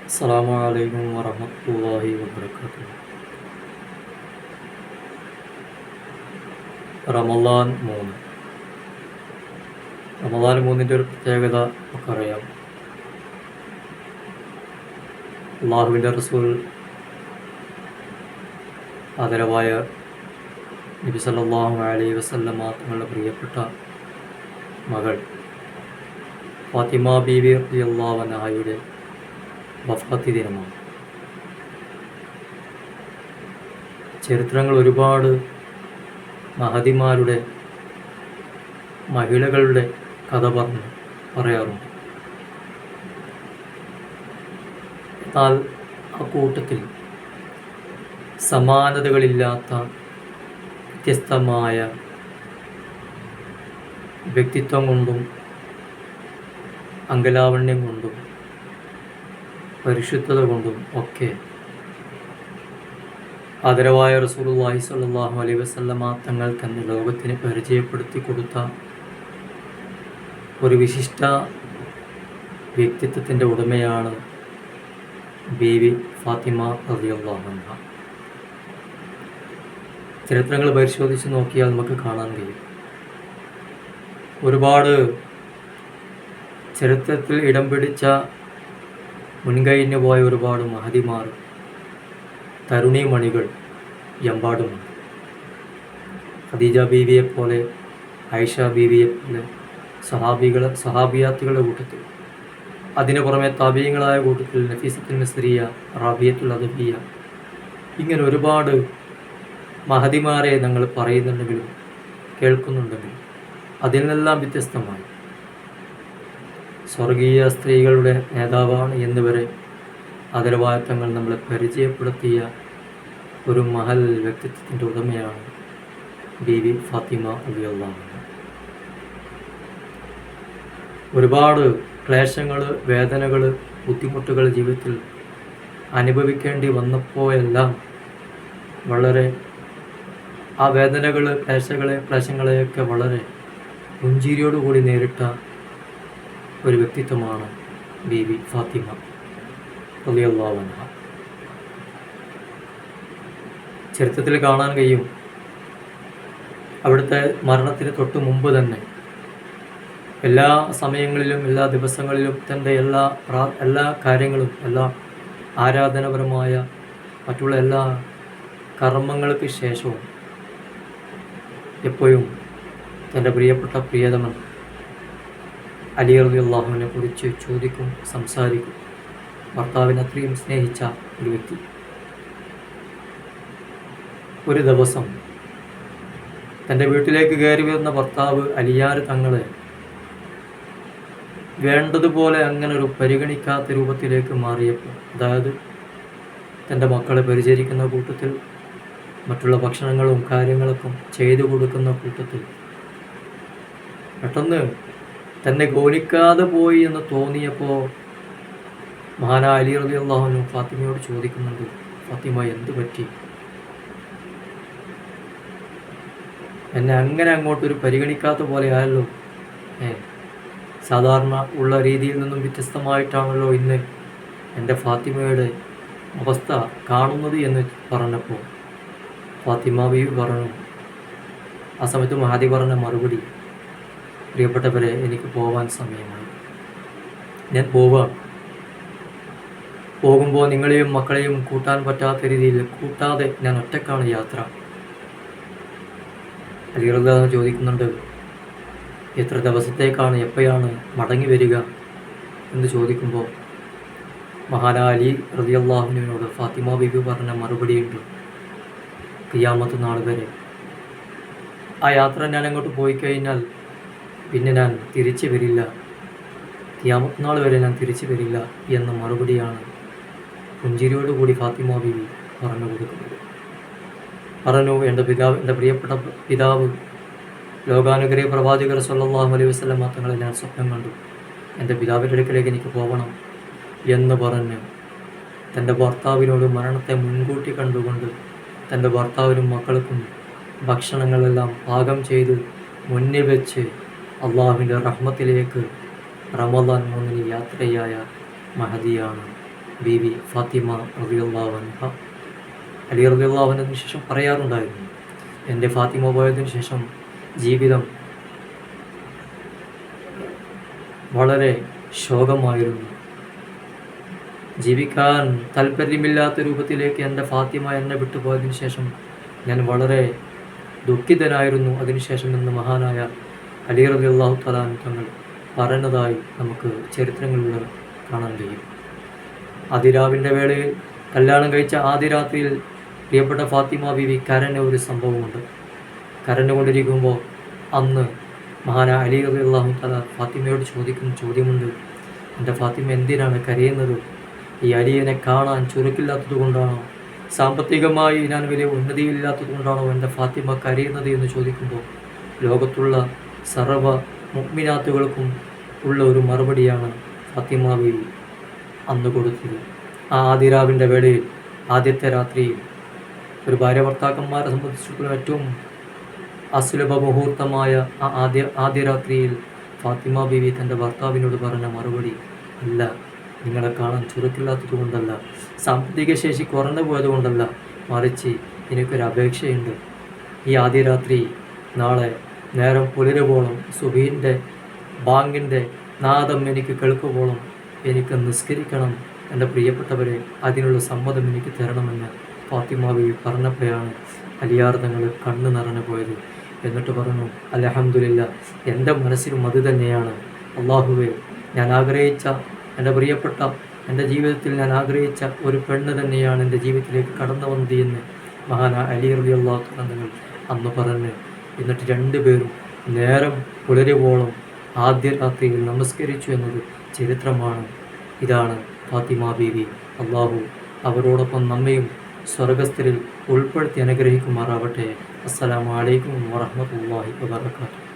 അസ്സലാമു അലൈക്കും വറഹ്മത്തുള്ളാഹി വബറകാതുഹു. റമളാൻ 3. റമളാൻ 3ൻ്റെ ഒരു പ്രത്യേകത നമുക്കറിയാം. അള്ളാഹുവിൻ്റെ റസൂൽ ആദരവായ നബി സല്ലല്ലാഹു അലൈഹി വസല്ലമ തങ്ങളുടെ പ്രിയപ്പെട്ട മകൾ ഫാത്തിമ ബീവി റളിയല്ലാഹു അൻഹയുടെ വഫാത്ത് ദിനമാണ്. ചരിത്രങ്ങൾ ഒരുപാട് മഹതിമാരുടെ മഹിളകളുടെ കഥ പറയാറുണ്ട്. എന്നാൽ ആ കൂട്ടത്തിൽ സമാനതകളില്ലാത്ത വ്യത്യസ്തമായ വ്യക്തിത്വം കൊണ്ടും അങ്കലാവണ്യം കൊണ്ടും പരിശുദ്ധത കൊണ്ടും ഒക്കെ ആദരവായ റസൂലുള്ളാഹി സ്വല്ലല്ലാഹു അലൈഹി വസല്ലമ തങ്ങൾ തന്നെ ലോകത്തിന് പരിചയപ്പെടുത്തി കൊടുത്ത ഒരു വിശിഷ്ട വ്യക്തിത്വത്തിൻ്റെ ഉടമയാണ് ബീവി ഫാത്തിമ റളിയല്ലാഹു അൻഹ. ചരിത്രങ്ങൾ പരിശോധിച്ച് നോക്കിയാൽ നമുക്ക് കാണാൻ കഴിയും. ഒരുപാട് ചരിത്രത്തിൽ ഇടം പിടിച്ച മുൻകഴിഞ്ഞു പോയ ഒരുപാട് മഹതിമാർ, തരുണീമണികൾ എമ്പാടുമുണ്ട്. ഖദീജ ബീവിയെപ്പോലെ, ആയിഷ ബീവിയെപ്പോലെ സഹാബിയാത്തുകളുടെ കൂട്ടത്തിൽ, അതിനു പുറമെ താബീങ്ങളായ കൂട്ടത്തിൽ നഫീസത്തുൽ മിസ്രിയ, റാബിയത്തുൽ അദബിയ, ഇങ്ങനെ ഒരുപാട് മഹതിമാരെ ഞങ്ങൾ പറയുന്നുണ്ടെങ്കിലും കേൾക്കുന്നുണ്ടെങ്കിലും അതിൽ നിന്നെല്ലാം വ്യത്യസ്തമായി സ്വർഗീയ സ്ത്രീകളുടെ നേതാവാണ് എന്നുവരെ ആദരവായ തങ്ങൾ നമ്മളെ പരിചയപ്പെടുത്തിയ ഒരു മഹൽ വ്യക്തിത്വത്തിൻ്റെ ഉടമയാണ് ബീവി ഫാത്തിമ റളിയല്ലാഹു അൻഹ. ഒരുപാട് ക്ലേശങ്ങൾ, വേദനകൾ, ബുദ്ധിമുട്ടുകൾ ജീവിതത്തിൽ അനുഭവിക്കേണ്ടി വന്നപ്പോഴെല്ലാം വളരെ ആ വേദനകൾ, ക്ലേശങ്ങളെയൊക്കെ വളരെ പുഞ്ചിരിയോടുകൂടി നേരിട്ട ഒരു വ്യക്തിത്വമാണ് ബീവി ഫാത്തിമ റളിയല്ലാഹു അൻഹ. ചരിത്രത്തിൽ കാണാൻ കഴിയും, അവിടുത്തെ മരണത്തിന് തൊട്ട് മുമ്പ് തന്നെ എല്ലാ സമയങ്ങളിലും എല്ലാ ദിവസങ്ങളിലും തൻ്റെ എല്ലാ കാര്യങ്ങളും, എല്ലാ ആരാധനാപരമായ മറ്റുള്ള എല്ലാ കർമ്മങ്ങൾക്ക് ശേഷവും എപ്പോഴും തൻ്റെ പ്രിയപ്പെട്ട പ്രിയതമൻ അലി റളിയല്ലാഹുവിനെ കുറിച്ച് ചോദിക്കും, സംസാരിക്കും. ഭർത്താവിനെ അത്രയും സ്നേഹിച്ച ഒരു വ്യക്തി. ഒരു ദിവസം തൻ്റെ വീട്ടിലേക്ക് കയറി വരുന്ന ഭർത്താവ് അലിയാർ തങ്ങളെ വേണ്ടതുപോലെ അങ്ങനെ ഒരു പരിഗണിക്കാത്ത രൂപത്തിലേക്ക് മാറിയപ്പോൾ, അതായത് തൻ്റെ മക്കളെ പരിചരിക്കുന്ന കൂട്ടത്തിൽ, മറ്റുള്ള ഭക്ഷണങ്ങളും കാര്യങ്ങളൊക്കെ ചെയ്തു കൊടുക്കുന്ന കൂട്ടത്തിൽ പെട്ടെന്ന് തന്നെ ഗൗനിക്കാതെ പോയി എന്ന് തോന്നിയപ്പോൾ മഹാനായ അലി റളിയല്ലാഹു അൻഹു ഫാത്തിമയോട് ചോദിക്കുന്നുണ്ട്, ഫാത്തിമ എന്ത് പറ്റി? എന്നെ അങ്ങനെ അങ്ങോട്ടൊരു പരിഗണിക്കാത്ത പോലെ ആയല്ലോ. സാധാരണ ഉള്ള രീതിയിൽ നിന്നും വ്യത്യസ്തമായിട്ടാണല്ലോ ഇന്ന് എൻ്റെ ഫാത്തിമയുടെ അവസ്ഥ കാണുന്നത് എന്ന് പറഞ്ഞപ്പോൾ ഫാത്തിമ ബീവി പറഞ്ഞു, ആ സമയത്ത് മഹദി പറഞ്ഞ മറുപടി, പ്രിയപ്പെട്ടവരെ, എനിക്ക് പോവാൻ സമയമായി, ഞാൻ പോകുമ്പോൾ നിങ്ങളെയും മക്കളെയും കൂട്ടാൻ പറ്റാത്ത രീതിയിൽ കൂട്ടാതെ ഞാൻ ഒറ്റക്കാണ് യാത്ര. അലി റളിയല്ലാഹു അൻഹു ചോദിക്കുന്നുണ്ട്, എത്ര ദിവസത്തേക്കാണ്, എപ്പോഴാണ് മടങ്ങി വരിക എന്ന് ചോദിക്കുമ്പോൾ മഹാനായ അലി റളിയല്ലാഹു അൻഹുവിനോട് ഫാത്തിമ ബീവി പറഞ്ഞ മറുപടിയുണ്ട്, ഖിയാമത്ത് നാൾ വരെ. ആ യാത്ര ഞാൻ അങ്ങോട്ട് പോയി കഴിഞ്ഞാൽ പിന്നെ ഞാൻ തിരിച്ചു വരില്ല, ഖിയാമത്ത് നാൾ വരെ ഞാൻ തിരിച്ചു വരില്ല എന്ന മറുപടിയാണ് പുഞ്ചിരിയോടുകൂടി ഫാത്തിമ ബീവി പറഞ്ഞു കൊടുക്കുന്നത്. പറഞ്ഞു, എൻ്റെ പ്രിയപ്പെട്ട പിതാവ് ലോകാനുഗ്രഹ പ്രവാചകർ സ്വല്ലല്ലാഹു അലൈഹി വസല്ലം തങ്ങളെ ഞാൻ സ്വപ്നം കണ്ടു, എൻ്റെ പിതാവിൻ്റെ അടുക്കലേക്ക് എനിക്ക് പോകണം എന്ന് പറഞ്ഞ് തൻ്റെ ഭർത്താവിനോട് മരണത്തെ മുൻകൂട്ടി കണ്ടുകൊണ്ട് തൻ്റെ ഭർത്താവിനും മക്കൾക്കും ഭക്ഷണങ്ങളെല്ലാം പാകം ചെയ്ത് മുന്നിൽ വെച്ച് അള്ളാഹുവിൻ്റെ റഹ്മത്തിലേക്ക് റമളാൻ 3 യാത്രയായ മഹദിയാണ് ബീവി ഫാത്തിമ റളിയല്ലാഹു അൻഹ അലി റളിയല്ലാഹു അൻഹുവിന് ശേഷം പറയാറുണ്ടായിരുന്നു, എൻ്റെ ഫാത്തിമ പോയതിനു ശേഷം ജീവിതം വളരെ ശോകമായിരുന്നു. ജീവിക്കാൻ താല്പര്യമില്ലാത്ത രൂപത്തിലേക്ക് എൻ്റെ ഫാത്തിമ എന്നെ വിട്ടുപോയതിനു ശേഷം ഞാൻ വളരെ ദുഃഖിതനായിരുന്നു അതിനുശേഷം എന്ന് മഹാനായ അലി റളിയല്ലാഹു തആല അൻഹു തങ്ങൾ പറയുന്നതായി നമുക്ക് ചരിത്രങ്ങളിൽ കാണാൻ കഴിയും. അതിരാവിൻ്റെ വേളയിൽ കല്യാണം കഴിച്ച ആദ്യ രാത്രിയിൽ പ്രിയപ്പെട്ട ഫാത്തിമ ബീവി കരഞ്ഞ ഒരു സംഭവമുണ്ട്. കരഞ്ഞുകൊണ്ടിരിക്കുമ്പോൾ അന്ന് മഹാനായ അലി റളിയല്ലാഹു തആല ഫാത്തിമയോട് ചോദിക്കുന്ന ചോദ്യമുണ്ട്, എൻ്റെ ഫാത്തിമ എന്തിനാണ് കരയുന്നത്? ഈ അലിയനെ കാണാൻ ചുരുക്കില്ലാത്തത് കൊണ്ടാണോ? സാമ്പത്തികമായി ഞാൻ വലിയ ഉന്നതിയില്ലാത്തത് കൊണ്ടാണോ എൻ്റെ ഫാത്തിമ കരയുന്നത് എന്ന് ചോദിക്കുമ്പോൾ ലോകത്തുള്ള സർവ്വ മുഅ്മിനാത്തുകൾക്കും ഉള്ള ഒരു മറുപടിയാണ് ഫാത്തിമ ബീവി അന്ന് കൊടുത്തത്. ആ ആദിരാവിൻ്റെ വേളയിൽ ആദ്യത്തെ രാത്രിയിൽ ഒരു ഭാര്യ ഭർത്താക്കന്മാരെ സംബന്ധിച്ചിടത്തോളം ഏറ്റവും അസുലഭ മുഹൂർത്തമായ ആ ആദ്യ രാത്രിയിൽ ഫാത്തിമ ബീവി തൻ്റെ ഭർത്താവിനോട് പറഞ്ഞ മറുപടി, അല്ല, നിങ്ങളെ കാണാൻ ചുരുക്കില്ലാത്തത് കൊണ്ടല്ല, സാമ്പത്തിക ശേഷി കുറഞ്ഞു പോയത് കൊണ്ടല്ല, മറിച്ച് എനിക്കൊരു അപേക്ഷയുണ്ട്. ഈ ആദ്യ രാത്രി നാളെ നേരം പുലരുവോളം സുബീൻ്റെ ബാങ്കിൻ്റെ നാദം എനിക്ക് കേൾക്കുവോളം എനിക്ക് നിസ്കരിക്കണം. എൻ്റെ പ്രിയപ്പെട്ടവരെ, അതിനുള്ള സമ്മതം എനിക്ക് തരണമെന്ന് ഫാത്തിമ ബീവി പറഞ്ഞപ്പോഴാണ് അലിയാർ തങ്ങൾ കണ്ണ് നിറഞ്ഞു പോയത്. എന്നിട്ട് പറഞ്ഞു, അൽഹംദുലില്ലാ, എൻ്റെ മനസ്സിലും അത് തന്നെയാണ്. അള്ളാഹുവേ, ഞാൻ ആഗ്രഹിച്ച എൻ്റെ പ്രിയപ്പെട്ട എൻ്റെ ജീവിതത്തിൽ ഞാൻ ആഗ്രഹിച്ച ഒരു പെണ്ണ് തന്നെയാണ് എൻ്റെ ജീവിതത്തിലേക്ക് കടന്നു വന്നത് എന്ന് മഹാനായ അലി റളിയല്ലാഹു തആല തങ്ങൾ അന്ന് പറഞ്ഞ്, എന്നിട്ട് രണ്ടുപേരും നേരം പുലരുവോളം ആദ്യ രാത്രിയിൽ നമസ്കരിച്ചു എന്നത് ചരിത്രമാണ്. ഇതാണ് ഫാത്തിമ ബീവി. അള്ളാഹു അവരോടൊപ്പം നമ്മയും സ്വർഗസ്ഥരിൽ ഉൾപ്പെടുത്തി അനുഗ്രഹിക്കുമാറാവട്ടെ. അസ്സലാമു അലൈക്കും വറഹ്മത്തുള്ളാഹി വബറകാതുഹു.